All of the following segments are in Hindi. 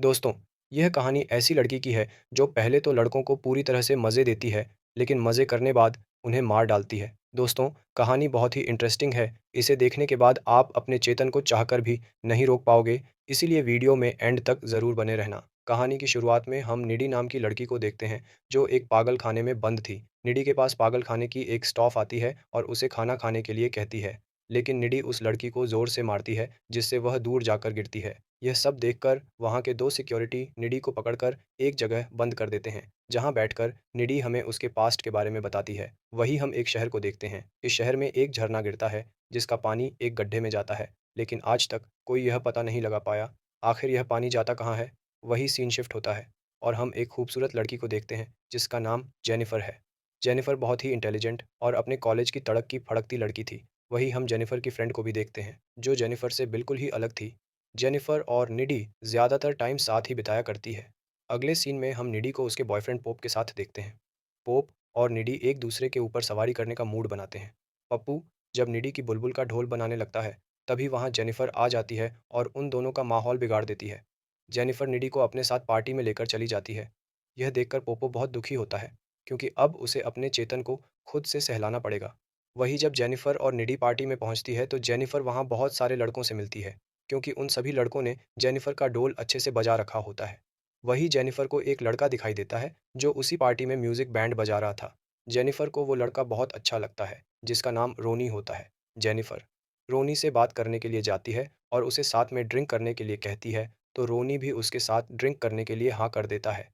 दोस्तों, यह कहानी ऐसी लड़की की है जो पहले तो लड़कों को पूरी तरह से मज़े देती है, लेकिन मज़े करने बाद उन्हें मार डालती है। दोस्तों, कहानी बहुत ही इंटरेस्टिंग है। इसे देखने के बाद आप अपने चेतन को चाहकर भी नहीं रोक पाओगे, इसीलिए वीडियो में एंड तक ज़रूर बने रहना। कहानी की शुरुआत में हम निडी नाम की लड़की को देखते हैं, जो एक पागल खाने में बंद थी। निडी के पास पागल खाने की एक स्टाफ आती है और उसे खाना खाने के लिए कहती है, लेकिन निडी उस लड़की को ज़ोर से मारती है, जिससे वह दूर जाकर गिरती है। यह सब देखकर वहाँ के 2 सिक्योरिटी निडी को पकड़कर एक जगह बंद कर देते हैं, जहाँ बैठकर निडी हमें उसके पास्ट के बारे में बताती है। वहीं हम एक शहर को देखते हैं। इस शहर में एक झरना गिरता है, जिसका पानी एक गड्ढे में जाता है, लेकिन आज तक कोई यह पता नहीं लगा पाया, आखिर यह पानी जाता कहाँ है? वही सीन शिफ्ट होता है और हम एक खूबसूरत लड़की को देखते हैं, जिसका नाम जेनिफर है। जेनिफर बहुत ही इंटेलिजेंट और अपने कॉलेज की तड़क की फड़कती लड़की थी। वहीं हम जेनिफर की फ्रेंड को भी देखते हैं, जो जेनिफर से बिल्कुल ही अलग थी। जेनिफर और निडी ज़्यादातर टाइम साथ ही बिताया करती है। अगले सीन में हम निडी को उसके बॉयफ्रेंड पोप के साथ देखते हैं। पोप और निडी एक दूसरे के ऊपर सवारी करने का मूड बनाते हैं। पप्पू जब निडी की बुलबुल का ढोल बनाने लगता है, तभी वहाँ जेनिफर आ जाती है और उन दोनों का माहौल बिगाड़ देती है। जेनिफर निडी को अपने साथ पार्टी में लेकर चली जाती है। यह देखकर पोपो बहुत दुखी होता है, क्योंकि अब उसे अपने चेतन को खुद से सहलाना पड़ेगा। वही जब जेनिफर और निडी पार्टी में पहुंचती है, तो जेनिफर वहाँ बहुत सारे लड़कों से मिलती है, क्योंकि उन सभी लड़कों ने जेनिफर का ढोल अच्छे से बजा रखा होता है। वही जेनिफर को एक लड़का दिखाई देता है, जो उसी पार्टी में म्यूजिक बैंड बजा रहा था। जेनिफर को वो लड़का बहुत अच्छा लगता है, जिसका नाम रोनी होता है। जेनिफर रोनी से बात करने के लिए जाती है और उसे साथ में ड्रिंक करने के लिए कहती है, तो रोनी भी उसके साथ ड्रिंक करने के लिए हाँ कर देता है।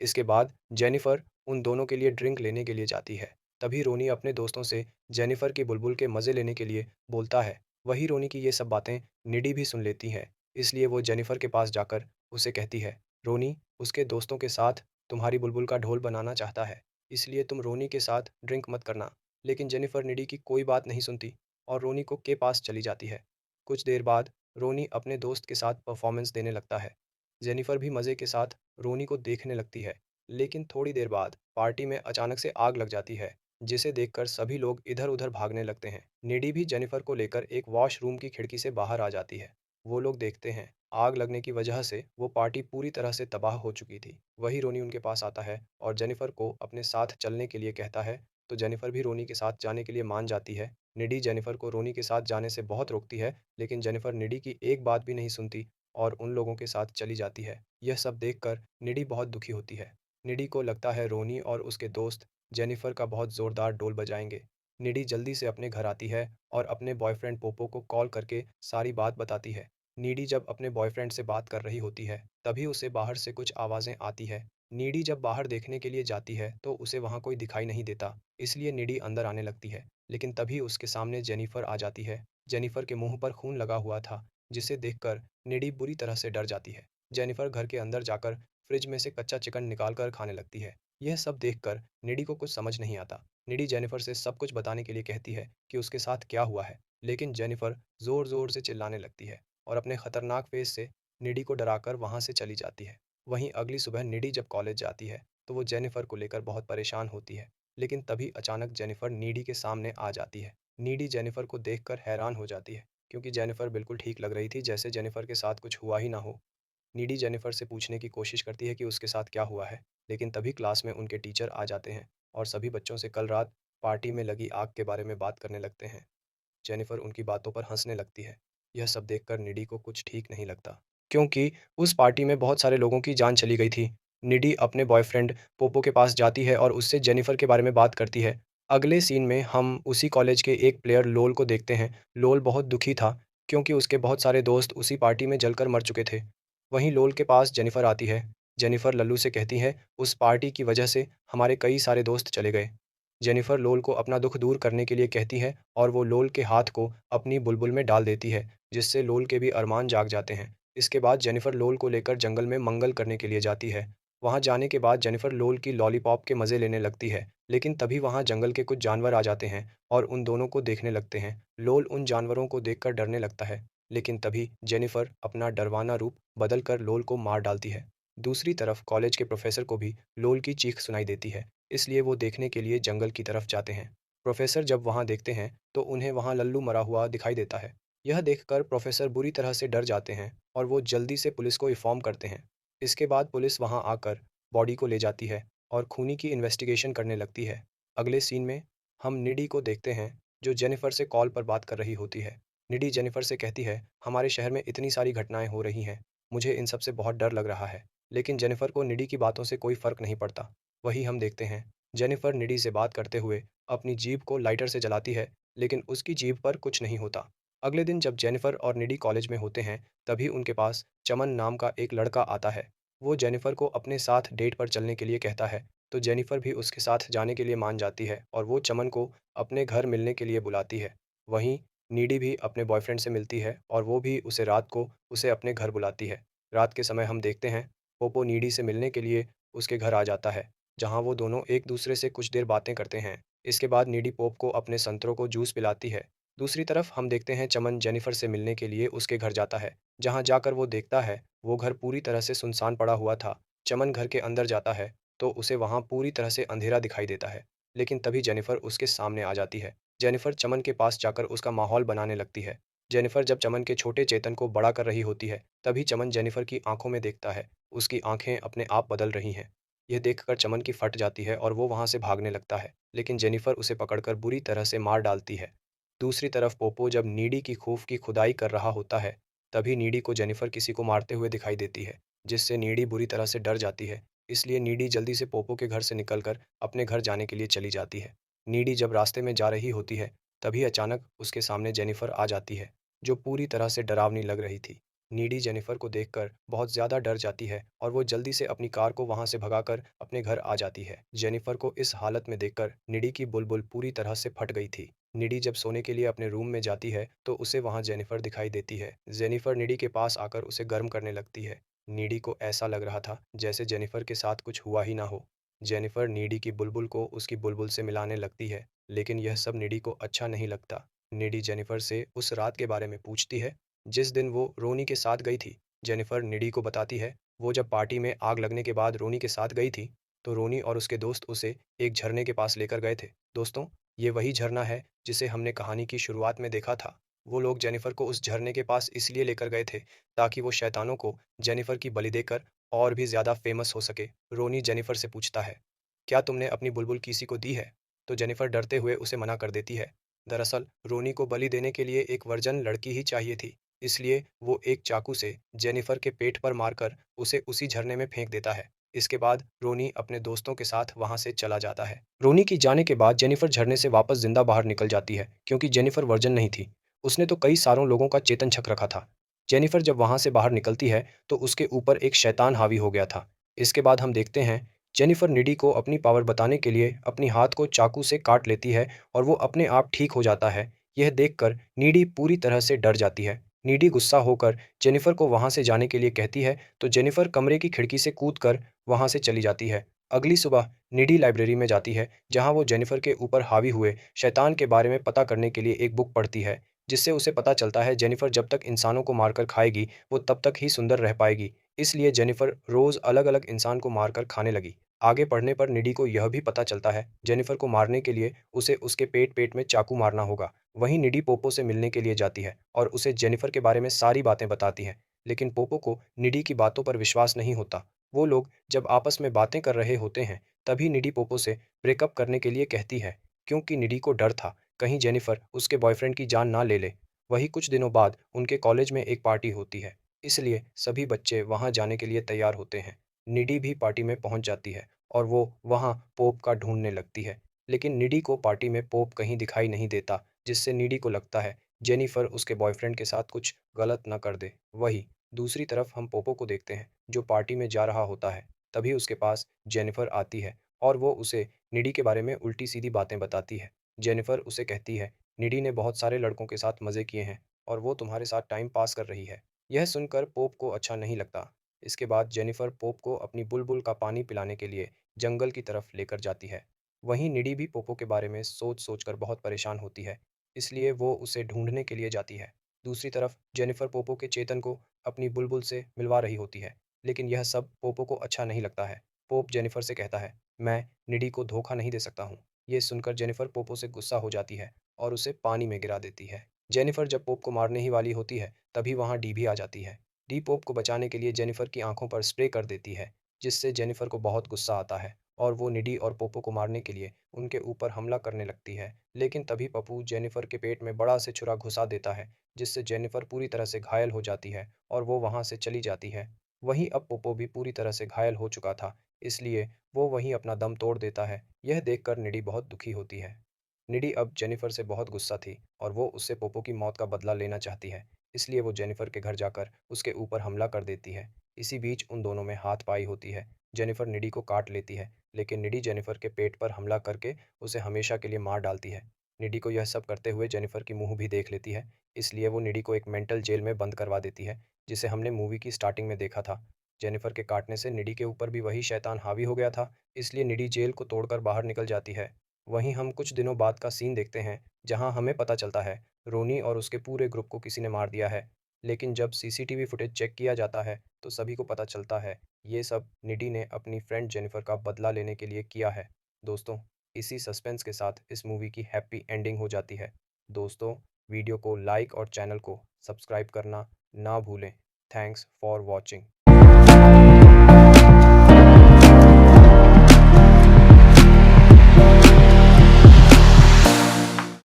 इसके बाद जेनिफर उन दोनों के लिए ड्रिंक लेने के लिए जाती है। तभी रोनी अपने दोस्तों से जेनिफर की बुलबुल के मज़े लेने के लिए बोलता है। वही रोनी की ये सब बातें निडी भी सुन लेती है, इसलिए वो जेनिफर के पास जाकर उसे कहती है, रोनी उसके दोस्तों के साथ तुम्हारी बुलबुल का ढोल बनाना चाहता है, इसलिए तुम रोनी के साथ ड्रिंक मत करना। लेकिन जेनिफर निडी की कोई बात नहीं सुनती और रोनी को के पास चली जाती है। कुछ देर बाद रोनी अपने दोस्त के साथ परफॉर्मेंस देने लगता है। जेनिफर भी मज़े के साथ रोनी को देखने लगती है, लेकिन थोड़ी देर बाद पार्टी में अचानक से आग लग जाती है, जिसे देखकर सभी लोग इधर-उधर भागने लगते हैं। निडी भी जेनिफर को लेकर एक वॉशरूम की खिड़की से बाहर आ जाती है। वो लोग देखते हैं, आग लगने की वजह से वो पार्टी पूरी तरह से तबाह हो चुकी थी। वही रोनी उनके पास आता है और जेनिफर को अपने साथ चलने के लिए कहता है, तो जेनिफर भी रोनी के साथ जाने के लिए मान जाती है। निडी जेनिफर को रोनी के साथ जाने से बहुत रोकती है, लेकिन जेनिफर निडी की एक बात भी नहीं सुनती और उन लोगों के साथ चली जाती है। यह सब देखकर निडी बहुत दुखी होती है। निडी को लगता है रोनी और उसके दोस्त जेनिफर का बहुत ज़ोरदार ढोल बजाएंगे। निडी जल्दी से अपने घर आती है और अपने बॉयफ्रेंड पोपो को कॉल करके सारी बात बताती है। नीडी जब अपने बॉयफ्रेंड से बात कर रही होती है, तभी उसे बाहर से कुछ आवाज़ें आती है। नीडी जब बाहर देखने के लिए जाती है, तो उसे वहाँ कोई दिखाई नहीं देता, इसलिए नीडी अंदर आने लगती है। लेकिन तभी उसके सामने जेनिफर आ जाती है। जेनिफर के मुंह पर खून लगा हुआ था, जिसे देखकर नीडी बुरी तरह से डर जाती है। जेनिफर घर के अंदर जाकर फ्रिज में से कच्चा चिकन निकाल कर खाने लगती है। यह सब देखकर निडी को कुछ समझ नहीं आता। निडी जेनिफर से सब कुछ बताने के लिए कहती है कि उसके साथ क्या हुआ है, लेकिन जेनिफर ज़ोर-ज़ोर से चिल्लाने लगती है और अपने खतरनाक फेस से निडी को डराकर वहाँ से चली जाती है। वहीं अगली सुबह निडी जब कॉलेज जाती है, तो वो जेनिफर को लेकर बहुत परेशान होती है, लेकिन तभी अचानक जेनिफर निडी के सामने आ जाती है। निडी जेनिफर को देखकर हैरान हो जाती है, क्योंकि जेनिफर बिल्कुल ठीक लग रही थी, जैसे जेनिफर के साथ कुछ हुआ ही ना हो। नीडी जेनिफर से पूछने की कोशिश करती है कि उसके साथ क्या हुआ है, लेकिन तभी क्लास में उनके टीचर आ जाते हैं और सभी बच्चों से कल रात पार्टी में लगी आग के बारे में बात करने लगते हैं। जेनिफर उनकी बातों पर हंसने लगती है। यह सब देखकर निडी को कुछ ठीक नहीं लगता, क्योंकि उस पार्टी में बहुत सारे लोगों की जान चली गई थी। निडी अपने बॉयफ्रेंड पोपो के पास जाती है और उससे जेनिफर के बारे में बात करती है। अगले सीन में हम उसी कॉलेज के एक प्लेयर लोल को देखते हैं। लोल बहुत दुखी था, क्योंकि उसके बहुत सारे दोस्त उसी पार्टी में जलकर मर चुके थे। वहीं लोल के पास जेनिफर आती है। जेनिफर लल्लू से कहती है, उस पार्टी की वजह से हमारे कई सारे दोस्त चले गए। जेनिफर लोल को अपना दुख दूर करने के लिए कहती है और वो लोल के हाथ को अपनी बुलबुल में डाल देती है, जिससे लोल के भी अरमान जाग जाते हैं। इसके बाद जेनिफर लोल को लेकर जंगल में मंगल करने के लिए जाती है। वहाँ जाने के बाद जेनिफर लोल की लॉलीपॉप के मज़े लेने लगती है, लेकिन तभी वहाँ जंगल के कुछ जानवर आ जाते हैं और उन दोनों को देखने लगते हैं। लोल उन जानवरों को देखकर डरने लगता है, लेकिन तभी जेनिफर अपना डरवाना रूप बदलकर लोल को मार डालती है। दूसरी तरफ कॉलेज के प्रोफेसर को भी लोल की चीख सुनाई देती है, इसलिए वो देखने के लिए जंगल की तरफ जाते हैं। प्रोफेसर जब वहाँ देखते हैं, तो उन्हें वहाँ लल्लू मरा हुआ दिखाई देता है। यह देखकर प्रोफेसर बुरी तरह से डर जाते हैं और वो जल्दी से पुलिस को इन्फॉर्म करते हैं। इसके बाद पुलिस वहां आकर बॉडी को ले जाती है और खूनी की इन्वेस्टिगेशन करने लगती है। अगले सीन में हम निडी को देखते हैं, जो जेनिफर से कॉल पर बात कर रही होती है। निडी जेनिफर से कहती है, हमारे शहर में इतनी सारी घटनाएं हो रही हैं, मुझे इन सब से बहुत डर लग रहा है। लेकिन जेनिफर को निडी की बातों से कोई फर्क नहीं पड़ता। वही हम देखते हैं, जेनिफर निडी से बात करते हुए अपनी जीभ को लाइटर से जलाती है, लेकिन उसकी जीभ पर कुछ नहीं होता। अगले दिन जब जेनिफर और निडी कॉलेज में होते हैं, तभी उनके पास चमन नाम का एक लड़का आता है। वो जेनिफर को अपने साथ डेट पर चलने के लिए कहता है, तो जेनिफर भी उसके साथ जाने के लिए मान जाती है और वो चमन को अपने घर मिलने के लिए बुलाती है। वहीं नीडी भी अपने बॉयफ्रेंड से मिलती है और वो भी उसे रात को उसे अपने घर बुलाती है। रात के समय हम देखते हैं, पोपो नीडी से मिलने के लिए उसके घर आ जाता है, जहाँ वो दोनों एक दूसरे से कुछ देर बातें करते हैं। इसके बाद नीडी पोप को अपने संतरों को जूस पिलाती है। दूसरी तरफ हम देखते हैं चमन जेनिफर से मिलने के लिए उसके घर जाता है, जहाँ जाकर वो देखता है वो घर पूरी तरह से सुनसान पड़ा हुआ था। चमन घर के अंदर जाता है, तो उसे वहाँ पूरी तरह से अंधेरा दिखाई देता है। लेकिन तभी जेनिफर उसके सामने आ जाती है। जेनिफर चमन के पास जाकर उसका माहौल बनाने लगती है। जेनिफर जब चमन के छोटे चेतन को बड़ा कर रही होती है, तभी चमन जेनिफर की आंखों में देखता है, उसकी आंखें अपने आप बदल रही हैं। यह देखकर चमन की फट जाती है और वो वहाँ से भागने लगता है, लेकिन जेनिफर उसे पकड़कर बुरी तरह से मार डालती है। दूसरी तरफ पोपो जब नीडी की खूफ की खुदाई कर रहा होता है, तभी नीडी को जेनिफर किसी को मारते हुए दिखाई देती है, जिससे नीडी बुरी तरह से डर जाती है। इसलिए नीडी जल्दी से पोपो के घर से निकलकर अपने घर जाने के लिए चली जाती है। नीडी जब रास्ते में जा रही होती है, तभी अचानक उसके सामने जेनिफर आ जाती है, जो पूरी तरह से डरावनी लग रही थी। नीडी जेनिफर को देखकर बहुत ज़्यादा डर जाती है और वो जल्दी से अपनी कार को वहाँ से भगाकर अपने घर आ जाती है। जेनिफर को इस हालत में देखकर निडी की बुलबुल पूरी तरह से फट गई थी। निडी जब सोने के लिए अपने रूम में जाती है, तो उसे वहाँ जेनिफर दिखाई देती है। जेनिफर निडी के पास आकर उसे गर्म करने लगती है। निडी को ऐसा लग रहा था जैसे जेनिफर के साथ कुछ हुआ ही ना हो। जेनिफर निडी की बुलबुल को उसकी बुलबुल से मिलाने लगती है, लेकिन यह सब निडी को अच्छा नहीं लगता। निडी जेनिफर से उस रात के बारे में पूछती है, जिस दिन वो रोनी के साथ गई थी। जेनिफर निडी को बताती है, वो जब पार्टी में आग लगने के बाद रोनी के साथ गई थी, तो रोनी और उसके दोस्त उसे एक झरने के पास लेकर गए थे। दोस्तों, ये वही झरना है जिसे हमने कहानी की शुरुआत में देखा था। वो लोग जेनिफर को उस झरने के पास इसलिए लेकर गए थे, ताकि वो शैतानों को जेनिफर की बलि देकर और भी ज़्यादा फेमस हो सके। रोनी जेनिफर से पूछता है, क्या तुमने अपनी बुलबुल किसी को दी है? तो जेनिफर डरते हुए उसे मना कर देती है। दरअसल रोनी को बलि देने के लिए एक वर्जन लड़की ही चाहिए थी, इसलिए वो एक चाकू से जेनिफर के पेट पर मारकर उसे उसी झरने में फेंक देता है। इसके बाद रोनी अपने दोस्तों के साथ वहां से चला जाता है। रोनी की जाने के बाद जेनिफर झरने से वापस जिंदा बाहर निकल जाती है, क्योंकि जेनिफर वर्जन नहीं थी। उसने तो कई सारों लोगों का चेतन छक रखा था। जेनिफर जब वहां से बाहर निकलती है, तो उसके ऊपर एक शैतान हावी हो गया था। इसके बाद हम देखते हैं, जेनिफर निडी को अपनी पावर बताने के लिए अपनी हाथ को चाकू से काट लेती है और वो अपने आप ठीक हो जाता है। यह देखकर नीडी पूरी तरह से डर जाती है। नीडी गुस्सा होकर जेनिफर को वहां से जाने के लिए कहती है, तो जेनिफर कमरे की खिड़की से कूदकर वहां से चली जाती है। अगली सुबह निडी लाइब्रेरी में जाती है, जहां वो जेनिफर के ऊपर हावी हुए शैतान के बारे में पता करने के लिए एक बुक पढ़ती है, जिससे उसे पता चलता है जेनिफर जब तक इंसानों को मारकर खाएगी, वो तब तक ही सुंदर रह पाएगी। इसलिए जेनिफर रोज अलग अलग इंसान को मारकर खाने लगी। आगे पढ़ने पर निडी को यह भी पता चलता है, जेनिफर को मारने के लिए उसे उसके पेट पेट में चाकू मारना होगा। वहीं निडी पोपो से मिलने के लिए जाती है और उसे जेनिफर के बारे में सारी बातें बताती है, लेकिन पोपो को निडी की बातों पर विश्वास नहीं होता। वो लोग जब आपस में बातें कर रहे होते हैं, तभी निडी पोपो से ब्रेकअप करने के लिए कहती है, क्योंकि निडी को डर था कहीं जेनिफर उसके बॉयफ्रेंड की जान ना ले ले। वही कुछ दिनों बाद उनके कॉलेज में एक पार्टी होती है, इसलिए सभी बच्चे वहां जाने के लिए तैयार होते हैं। निडी भी पार्टी में पहुंच जाती है और वो वहां पोप का ढूंढने लगती है, लेकिन निडी को पार्टी में पोप कहीं दिखाई नहीं देता, जिससे निडी को लगता है जेनिफर उसके बॉयफ्रेंड के साथ कुछ गलत न कर दे। वही दूसरी तरफ हम पोपो को देखते हैं, जो पार्टी में जा रहा होता है। तभी उसके पास जेनिफर आती है और वो उसे निडी के बारे में उल्टी सीधी बातें बताती है। जेनिफर उसे कहती है, निडी ने बहुत सारे लड़कों के साथ मज़े किए हैं और वो तुम्हारे साथ टाइम पास कर रही है। यह सुनकर पोप को अच्छा नहीं लगता। इसके बाद जेनिफर पोप को अपनी बुलबुल का पानी पिलाने के लिए जंगल की तरफ लेकर जाती है। वहीं निडी भी पोपो के बारे में सोच सोचकर बहुत परेशान होती है, इसलिए वो उसे ढूंढने के लिए जाती है। दूसरी तरफ जेनिफर पोपो के चेतन को अपनी बुलबुल से मिलवा रही होती है, लेकिन यह सब पोपो को अच्छा नहीं लगता है। पोप जेनिफर से कहता है, मैं निडी को धोखा नहीं दे सकता हूँ। ये सुनकर जेनिफर पोपो से गुस्सा हो जाती है और उसे पानी में गिरा देती है। जेनिफर जब पोप को मारने ही वाली होती है, तभी वहाँ डी भी आ जाती है। डी पोप को बचाने के लिए जेनिफर की आंखों पर स्प्रे कर देती है, जिससे जेनिफर को बहुत गुस्सा आता है और वो निडी और पोपो को मारने के लिए उनके ऊपर हमला करने लगती है। लेकिन तभी पप्पू जेनिफर के पेट में बड़ा से छुरा घुसा देता है, जिससे जेनिफर पूरी तरह से घायल हो जाती है और वो वहाँ से चली जाती है। वहीं अब पोपो भी पूरी तरह से घायल हो चुका था, इसलिए वो वहीं अपना दम तोड़ देता है। यह देखकर निडी बहुत दुखी होती है। निडी अब जेनिफर से बहुत गुस्सा थी और वो उससे पोपो की मौत का बदला लेना चाहती है, इसलिए वो जेनिफर के घर जाकर उसके ऊपर हमला कर देती है। इसी बीच उन दोनों में हाथ-पाई होती है। जेनिफर निडी को काट लेती है, लेकिन निडी जेनिफर के पेट पर हमला करके उसे हमेशा के लिए मार डालती है। निडी को यह सब करते हुए जेनिफर की मुँह भी देख लेती है, इसलिए वो निडी को एक मेंटल जेल में बंद करवा देती है, जिसे हमने मूवी की स्टार्टिंग में देखा था। जेनिफर के काटने से निडी के ऊपर भी वही शैतान हावी हो गया था, इसलिए निडी जेल को तोड़कर बाहर निकल जाती है। वहीं हम कुछ दिनों बाद का सीन देखते हैं, जहां हमें पता चलता है रोनी और उसके पूरे ग्रुप को किसी ने मार दिया है। लेकिन जब सीसीटीवी फुटेज चेक किया जाता है, तो सभी को पता चलता है ये सब निडी ने अपनी फ्रेंड जेनिफर का बदला लेने के लिए किया है। दोस्तों, इसी सस्पेंस के साथ इस मूवी की हैप्पी एंडिंग हो जाती है। दोस्तों, वीडियो को लाइक और चैनल को सब्सक्राइब करना ना भूलें। Thanks for watching.